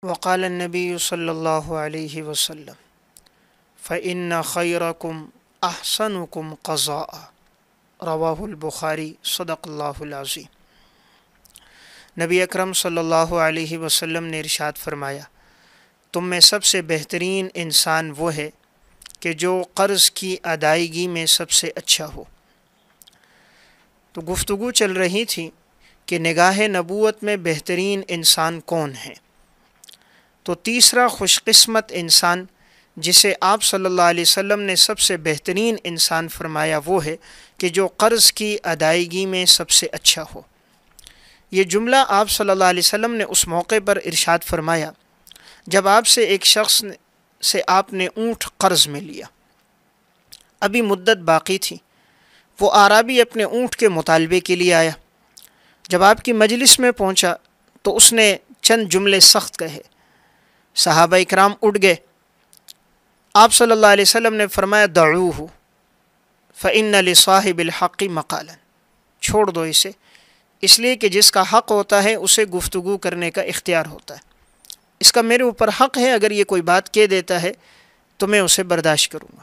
وقال النبی صلی اللہ علیہ وسلم فإن خیرکم احسنکم قضاء رواہ البخاری صدق اللہ العظیم۔ نبی اکرم صلی اللہ علیہ وسلم نے ارشاد فرمایا، تم میں سب سے بہترین انسان وہ ہے کہ جو قرض کی ادائیگی میں سب سے اچھا ہو۔ تو گفتگو چل رہی تھی کہ نگاہ نبوت میں بہترین انسان کون ہے؟ تو تیسرا خوش قسمت انسان جسے آپ صلی اللہ علیہ وسلم نے سب سے بہترین انسان فرمایا وہ ہے کہ جو قرض کی ادائیگی میں سب سے اچھا ہو۔ یہ جملہ آپ صلی اللہ علیہ وسلم نے اس موقع پر ارشاد فرمایا جب آپ سے ایک شخص سے آپ نے اونٹ قرض میں لیا، ابھی مدت باقی تھی، وہ اعرابی اپنے اونٹ کے مطالبے کے لیے آیا۔ جب آپ کی مجلس میں پہنچا تو اس نے چند جملے سخت کہے، صحابہ اکرام اٹھ گئے۔ آپ صلی اللہ علیہ وسلم نے فرمایا دعوہ فإن لصاحب الحق مقالا، چھوڑ دو اسے، اس لیے کہ جس کا حق ہوتا ہے اسے گفتگو کرنے کا اختیار ہوتا ہے۔ اس کا میرے اوپر حق ہے، اگر یہ کوئی بات کہہ دیتا ہے تو میں اسے برداشت کروں گا۔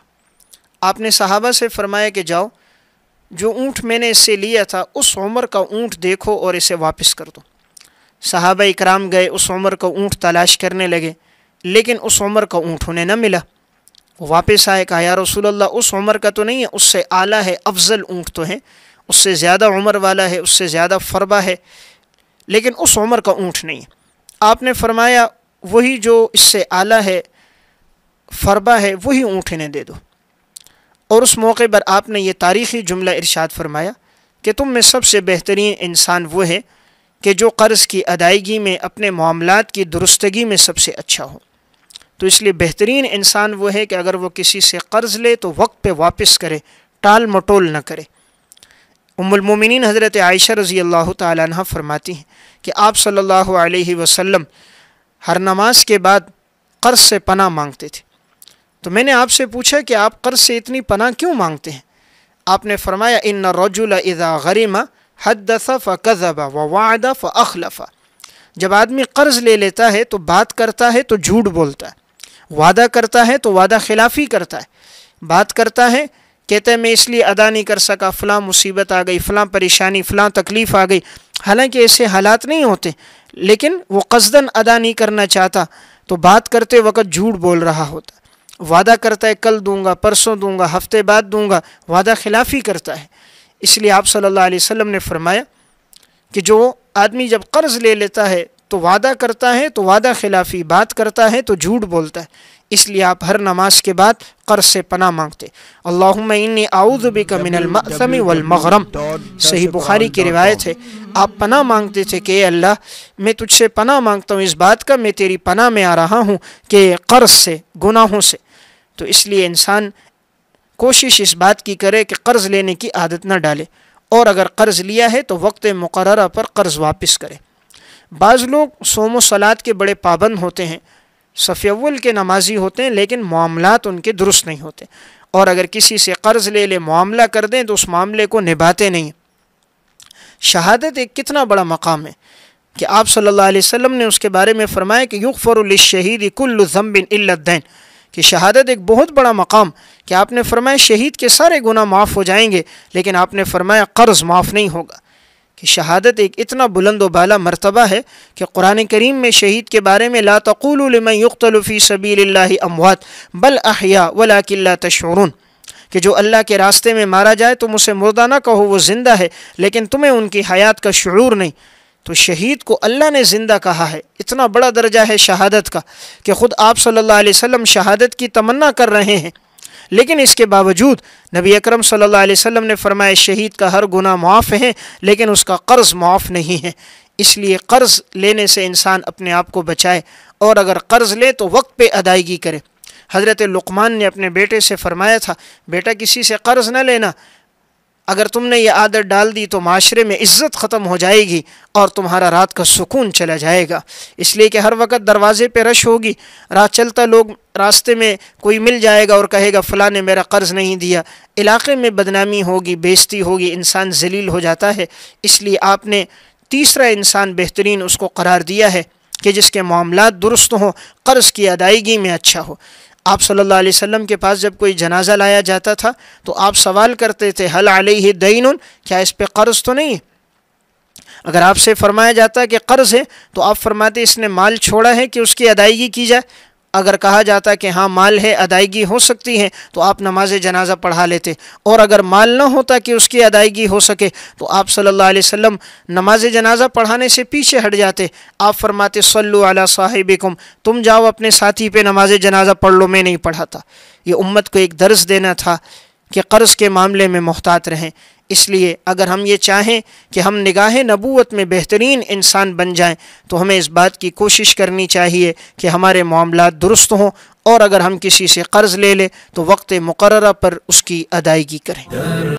آپ نے صحابہ سے فرمایا کہ جاؤ، جو اونٹ میں نے اس سے لیا تھا اس عمر کا اونٹ دیکھو اور اسے واپس کر دو۔ صحابہ اکرام گئے، اس عمر کا اونٹ تلاش کرنے لگے، لیکن اس عمر کا اونٹ انہیں نہ ملا۔ وہ واپس آئے، کہا یا رسول اللہ اس عمر کا تو نہیں ہے، اس سے اعلیٰ ہے، افضل اونٹ تو ہے، اس سے زیادہ عمر والا ہے، اس سے زیادہ فربہ ہے، لیکن اس عمر کا اونٹ نہیں ہے۔ آپ نے فرمایا وہی جو اس سے اعلیٰ ہے، فربہ ہے، وہی اونٹ انہیں دے دو۔ اور اس موقع پر آپ نے یہ تاریخی جملہ ارشاد فرمایا کہ تم میں سب سے بہترین انسان وہ ہے کہ جو قرض کی ادائیگی میں اپنے معاملات کی درستگی میں سب سے اچھا ہو۔ تو اس لیے بہترین انسان وہ ہے کہ اگر وہ کسی سے قرض لے تو وقت پہ واپس کرے، ٹال مٹول نہ کرے۔ ام المومنین حضرت عائشہ رضی اللہ تعالیٰ عنہ فرماتی ہیں کہ آپ صلی اللہ علیہ وسلم ہر نماز کے بعد قرض سے پناہ مانگتے تھے۔ تو میں نے آپ سے پوچھا کہ آپ قرض سے اتنی پناہ کیوں مانگتے ہیں؟ آپ نے فرمایا ان الرجل اذا غرم حدث فکذب ووعد فاخلف، جب آدمی قرض لے لیتا ہے تو بات کرتا ہے تو جھوٹ بولتا ہے، وعدہ کرتا ہے تو وعدہ خلافی کرتا ہے، بات کرتا ہے کہتا ہے میں اس لیے ادا نہیں کر سکا، فلاں مصیبت آ گئی، فلاں پریشانی، فلاں تکلیف آ گئی، حالانکہ ایسے حالات نہیں ہوتے، لیکن وہ قصداً ادا نہیں کرنا چاہتا تو بات کرتے وقت جھوٹ بول رہا ہوتا، وعدہ کرتا ہے کل دوں گا، پرسوں دوں گا، ہفتے بعد دوں گا، وعدہ خلافی کرتا ہے۔ اس لیے آپ صلی اللہ علیہ وسلم نے فرمایا کہ جو آدمی جب قرض لے لیتا ہے تو وعدہ کرتا ہے تو وعدہ خلافی، بات کرتا ہے تو جھوٹ بولتا ہے، اس لیے آپ ہر نماز کے بعد قرض سے پناہ مانگتے۔ اللہم انی اعوذ بک من المأثم والمغرم، صحیح بخاری کی روایت ہے، آپ پناہ مانگتے تھے کہ اے اللہ میں تجھ سے پناہ مانگتا ہوں اس بات کا، میں تیری پناہ میں آ رہا ہوں کہ قرض سے، گناہوں سے۔ تو اس لیے انسان کوشش اس بات کی کرے کہ قرض لینے کی عادت نہ ڈالے، اور اگر قرض لیا ہے تو وقت مقررہ پر قرض واپس کرے۔ بعض لوگ صوم و صلات کے بڑے پابند ہوتے ہیں، صف اول کے نمازی ہوتے ہیں، لیکن معاملات ان کے درست نہیں ہوتے، اور اگر کسی سے قرض لے لے، معاملہ کر دیں تو اس معاملے کو نبھاتے نہیں۔ شہادت ایک کتنا بڑا مقام ہے کہ آپ صلی اللہ علیہ وسلم نے اس کے بارے میں فرمایا کہ یغفر للشہید کل ذنب الا الدین، کہ شہادت ایک بہت بڑا مقام، کہ آپ نے فرمایا شہید کے سارے گناہ معاف ہو جائیں گے، لیکن آپ نے فرمایا قرض معاف نہیں ہوگا۔ کہ شہادت ایک اتنا بلند و بالا مرتبہ ہے کہ قرآن کریم میں شہید کے بارے میں لا تقولوا لمن يقتل فی سبیل اللہ اموات بل احیاء ولکن لا تشعرون، کہ جو اللہ کے راستے میں مارا جائے تم اسے مردہ نہ کہو، وہ زندہ ہے، لیکن تمہیں ان کی حیات کا شعور نہیں۔ تو شہید کو اللہ نے زندہ کہا ہے، اتنا بڑا درجہ ہے شہادت کا کہ خود آپ صلی اللہ علیہ وسلم شہادت کی تمنا کر رہے ہیں، لیکن اس کے باوجود نبی اکرم صلی اللہ علیہ وسلم نے فرمایا شہید کا ہر گناہ معاف ہے لیکن اس کا قرض معاف نہیں ہے۔ اس لیے قرض لینے سے انسان اپنے آپ کو بچائے، اور اگر قرض لے تو وقت پہ ادائیگی کرے۔ حضرت لقمان نے اپنے بیٹے سے فرمایا تھا بیٹا کسی سے قرض نہ لینا، اگر تم نے یہ عادت ڈال دی تو معاشرے میں عزت ختم ہو جائے گی اور تمہارا رات کا سکون چلا جائے گا، اس لیے کہ ہر وقت دروازے پہ رش ہوگی، راہ چلتا لوگ راستے میں کوئی مل جائے گا اور کہے گا فلاں نے میرا قرض نہیں دیا، علاقے میں بدنامی ہوگی، بے عزتی ہوگی، انسان ذلیل ہو جاتا ہے۔ اس لیے آپ نے تیسرا انسان بہترین اس کو قرار دیا ہے کہ جس کے معاملات درست ہوں، قرض کی ادائیگی میں اچھا ہو۔ آپ صلی اللہ علیہ وسلم کے پاس جب کوئی جنازہ لایا جاتا تھا تو آپ سوال کرتے تھے حل علیہ دین، کیا اس پہ قرض تو نہیں ہے؟ اگر آپ سے فرمایا جاتا کہ قرض ہے تو آپ فرماتے اس نے مال چھوڑا ہے کہ اس کی ادائیگی کی جائے۔ اگر کہا جاتا کہ ہاں مال ہے، ادائیگی ہو سکتی ہے، تو آپ نماز جنازہ پڑھا لیتے، اور اگر مال نہ ہوتا کہ اس کی ادائیگی ہو سکے تو آپ صلی اللہ علیہ وسلم نماز جنازہ پڑھانے سے پیچھے ہٹ جاتے۔ آپ فرماتے صلو علی صاحبکم، تم جاؤ اپنے ساتھی پہ نماز جنازہ پڑھ لو، میں نہیں پڑھاتا۔ یہ امت کو ایک درس دینا تھا کہ قرض کے معاملے میں محتاط رہیں۔ اس لیے اگر ہم یہ چاہیں کہ ہم نگاہ نبوت میں بہترین انسان بن جائیں تو ہمیں اس بات کی کوشش کرنی چاہیے کہ ہمارے معاملات درست ہوں، اور اگر ہم کسی سے قرض لے لیں تو وقت مقررہ پر اس کی ادائیگی کریں۔